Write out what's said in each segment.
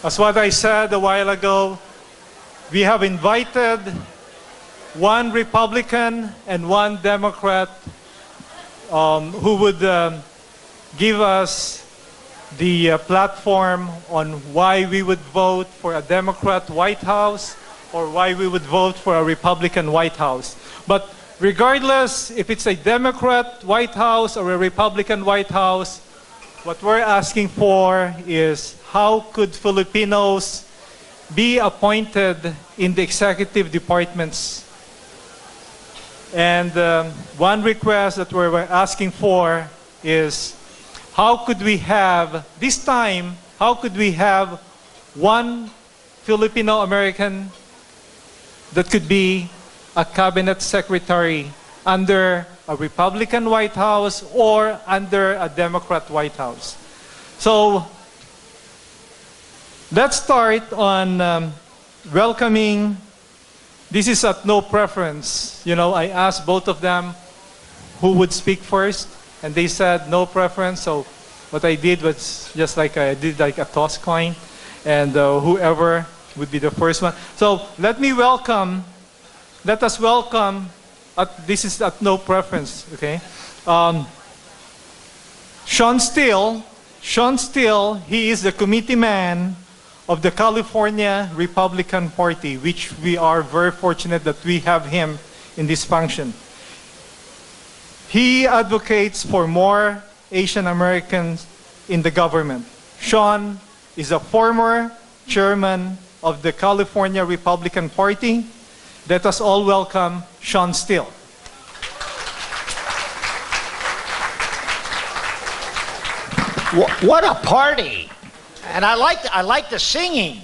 As what I said a while ago, we have invited one Republican and one Democrat who would give us the platform on why we would vote for a Democrat White House or why we would vote for a Republican White House. But regardless if it's a Democrat White House or a Republican White House, what we're asking for is how could Filipinos be appointed in the executive departments. And one request that we're asking for is how could we have, this time, how could we have one Filipino-American that could be a cabinet secretary under a Republican White House or under a Democrat White House. So let's start on welcoming. This is at no preference. You know, I asked both of them who would speak first, and they said no preference. So what I did was just like I did like a toss coin, and whoever would be the first one. So let us welcome. This is at no preference, okay? Shawn Steele. Shawn Steele, he is the committee man of the California Republican Party, which we are very fortunate that we have him in this function. He advocates for more Asian Americans in the government. Shawn is a former chairman of the California Republican Party. Let us all welcome Shawn Steele. What a party! And I like the singing.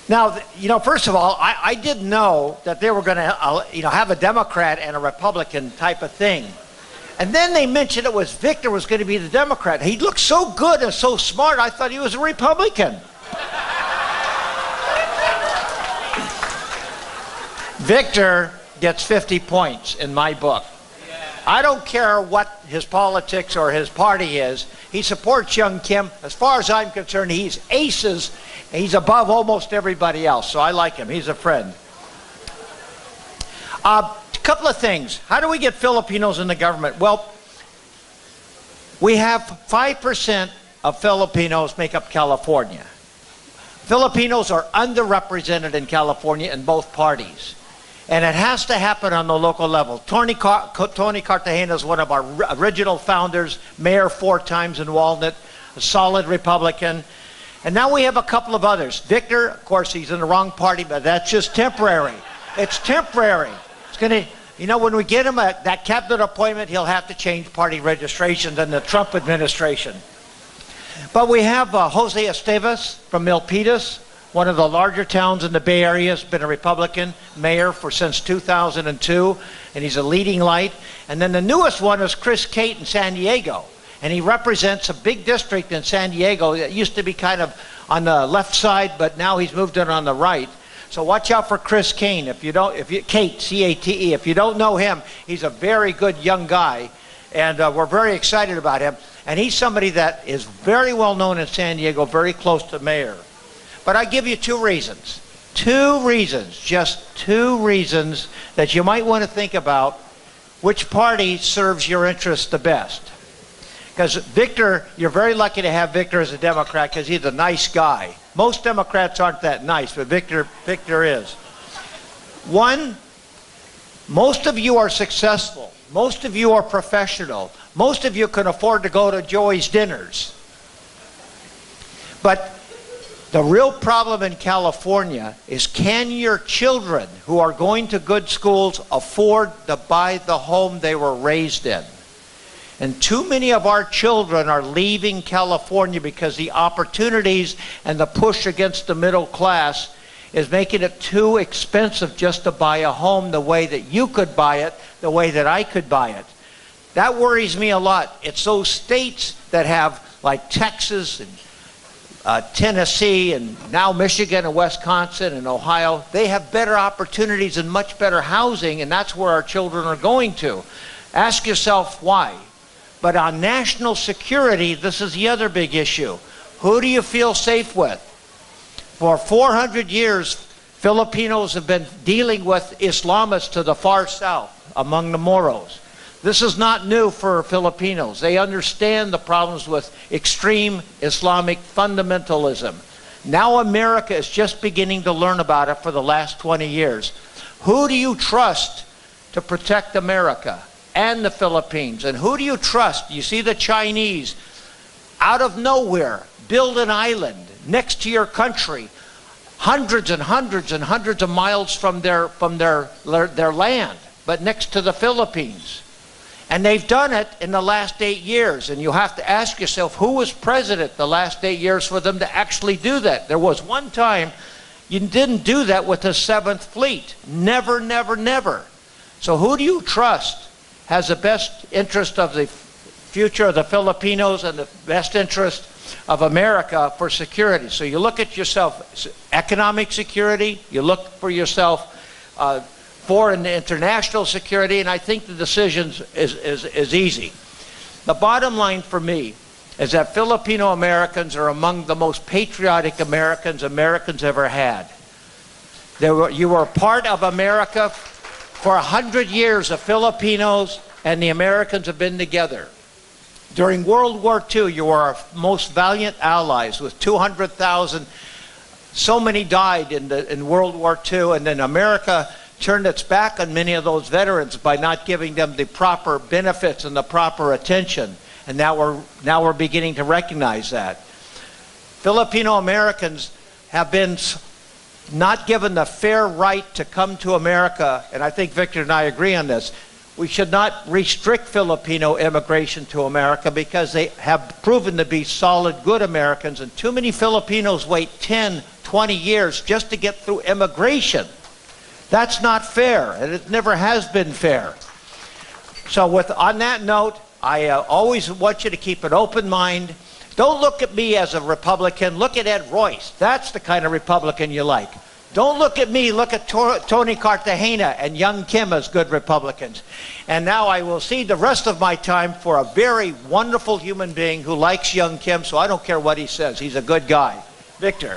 Now, you know, first of all, I didn't know that they were going to, have a Democrat and a Republican type of thing. And then they mentioned it was Victor was going to be the Democrat. He looked so good and so smart, I thought he was a Republican. Victor gets 50 points in my book. I don't care what his politics or his party is. He supports Young Kim. As far as I'm concerned, he's aces. He's above almost everybody else, so I like him. He's a friend. A couple of things. How do we get Filipinos in the government? Well, we have 5% of Filipinos make up California. Filipinos are underrepresented in California in both parties. And it has to happen on the local level. Tony Cartagena is one of our original founders, mayor 4 times in Walnut, a solid Republican. And now we have a couple of others. Victor, of course, he's in the wrong party, but that's just temporary. It's temporary. It's going to, when we get him that cabinet appointment, he'll have to change party registrations in the Trump administration. But we have Jose Estevez from Milpitas, one of the larger towns in the Bay Area, has been a Republican mayor since 2002, and he's a leading light. And then the newest one is Chris Cate in San Diego, and he represents a big district in San Diego that used to be kind of on the left side, but now he's moved it on the right. So watch out for Chris Cate. Cate, C-A-T-E. If you don't know him, he's a very good young guy, and we're very excited about him. And he's somebody that is very well known in San Diego, very close to mayor. But I give you 2 reasons. 2 reasons, just 2 reasons that you might want to think about which party serves your interest the best. Because Victor, you're very lucky to have Victor as a Democrat because he's a nice guy. Most Democrats aren't that nice, but Victor is. 1, most of you are successful. Most of you are professional. Most of you can afford to go to Joey's dinners. But the real problem in California is, can your children who are going to good schools afford to buy the home they were raised in? And too many of our children are leaving California because the opportunities and the push against the middle class is making it too expensive just to buy a home the way that you could buy it, the way that I could buy it. That worries me a lot. It's those states that have, like Texas and Tennessee and now Michigan and Wisconsin and Ohio, they have better opportunities and much better housing, and that's where our children are going to. Ask yourself why. But on national security, this is the other big issue. Who do you feel safe with? For 400 years, Filipinos have been dealing with Islamists to the far south, among the Moros. This is not new for Filipinos. They understand the problems with extreme Islamic fundamentalism. Now America is just beginning to learn about it for the last 20 years. Who do you trust to protect America and the Philippines? And who do you trust? You see the Chinese, out of nowhere, build an island next to your country, hundreds and hundreds and hundreds of miles from their land, but next to the Philippines. And they've done it in the last 8 years. And you have to ask yourself, who was president the last 8 years for them to actually do that? There was one time you didn't do that with the 7th Fleet. Never, never, never. So who do you trust has the best interest of the future of the Filipinos and the best interest of America for security? So you look at yourself, economic security, you look for yourself, foreign and international security, and I think the decision is easy. The bottom line for me is that Filipino Americans are among the most patriotic Americans ever had. You were part of America for 100 years. The Filipinos and the Americans have been together. During World War II, you were our most valiant allies with 200,000. So many died in World War II, and then America turned its back on many of those veterans by not giving them the proper benefits and the proper attention. And now we're beginning to recognize that. Filipino Americans have been not given the fair right to come to America, and I think Victor and I agree on this. We should not restrict Filipino immigration to America because they have proven to be solid, good Americans, and too many Filipinos wait 10, 20 years just to get through immigration. That's not fair, and it never has been fair. So on that note, I always want you to keep an open mind. Don't look at me as a Republican. Look at Ed Royce. That's the kind of Republican you like. Don't look at me. Look at Tony Cartagena and Young Kim as good Republicans. And now I will cede the rest of my time for a very wonderful human being who likes Young Kim, so I don't care what he says. He's a good guy. Victor.